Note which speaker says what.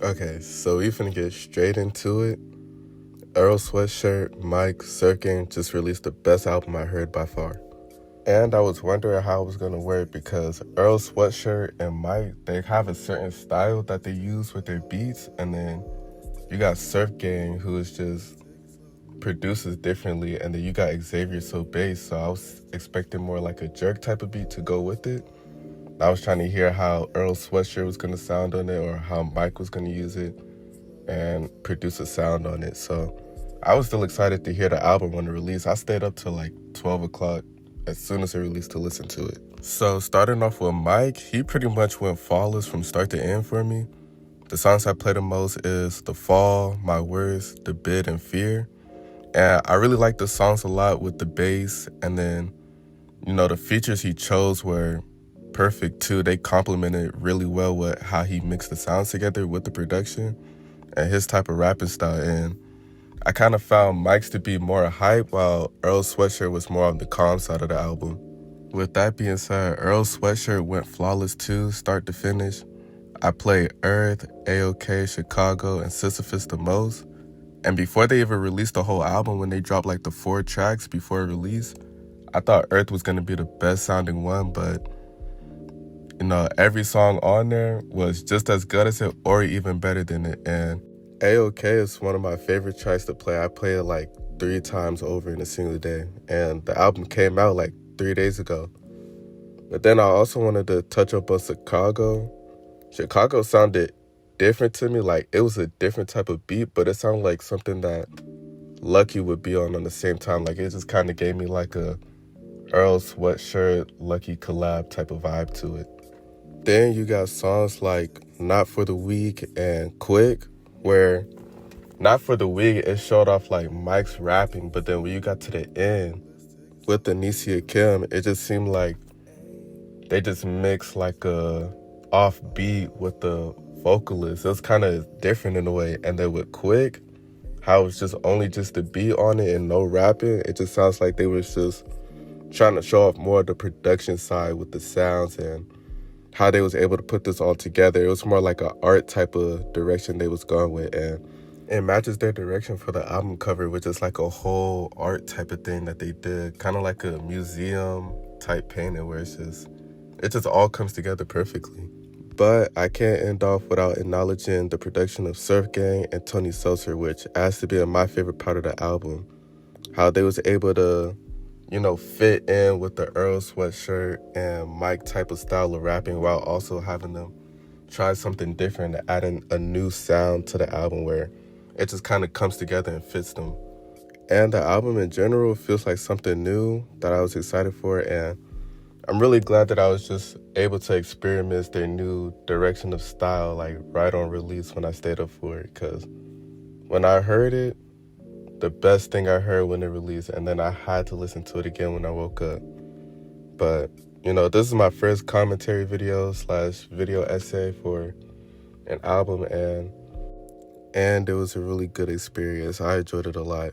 Speaker 1: Okay, so we finna get straight into it. Earl Sweatshirt, Mike, Sirkin just released the best album I heard by far. And I was wondering how it was gonna work because Earl Sweatshirt and Mike, they have a certain style that they use with their beats, and then you got Surf Gang who is just produces differently, and then you got Xavier So Bass, so I was expecting more like a jerk type of beat to go with it. I was trying to hear how Earl Sweatshirt was gonna sound on it or how Mike was gonna use it and produce a sound on it. So I was still excited to hear the album when it released. I stayed up till like 12 o'clock as soon as it released to listen to it. So starting off with Mike, he pretty much went flawless from start to end for me. The songs I play the most is The Fall, My Words, The Bid, and Fear. And I really like the songs a lot with the bass, and then, the features he chose were perfect too. They complemented really well with how he mixed the sounds together with the production and his type of rapping style. And I kind of found Mike's to be more hype while Earl Sweatshirt was more on the calm side of the album. With that being said, Earl Sweatshirt went flawless too, start to finish. I played Earth, AOK, Chicago, and Sisyphus the most. And before they even released the whole album, when they dropped like the 4 tracks before it released, I thought Earth was going to be the best sounding one, but every song on there was just as good as it or even better than it. And AOK is one of my favorite tracks to play. I play it like 3 times over in a single day. And the album came out like 3 days ago. But then I also wanted to touch up on Chicago. Chicago sounded different to me. Like it was a different type of beat, but it sounded like something that Lucky would be on the same time. Like it just kind of gave me like a Earl Sweatshirt, Lucky collab type of vibe to it. Then you got songs like Not For The Weak and Quick, where Not For The Weak, it showed off like Mike's rapping, but then when you got to the end with Anicia Kim, it just seemed like they just mixed like a off beat with the vocalist. It was kind of different in a way. And then with Quick, how it's just only just the beat on it and no rapping, it just sounds like they was just trying to show off more of the production side with the sounds and how they was able to put this all together. It was more like an art type of direction they was going with, and it matches their direction for the album cover, which is like a whole art type of thing that they did, kind of like a museum type painting where it just all comes together perfectly. But I can't end off without acknowledging the production of Surf Gang and Tony Seltzer, which has to be my favorite part of the album. How they was able to fit in with the Earl Sweatshirt and Mike type of style of rapping while also having them try something different and adding a new sound to the album where it just kind of comes together and fits them. And the album in general feels like something new that I was excited for, and I'm really glad that I was just able to experiment their new direction of style like right on release when I stayed up for it, because when I heard it, the best thing I heard when it released, and then I had to listen to it again when I woke up. But, this is my first commentary video/video essay for an album, and it was a really good experience. I enjoyed it a lot.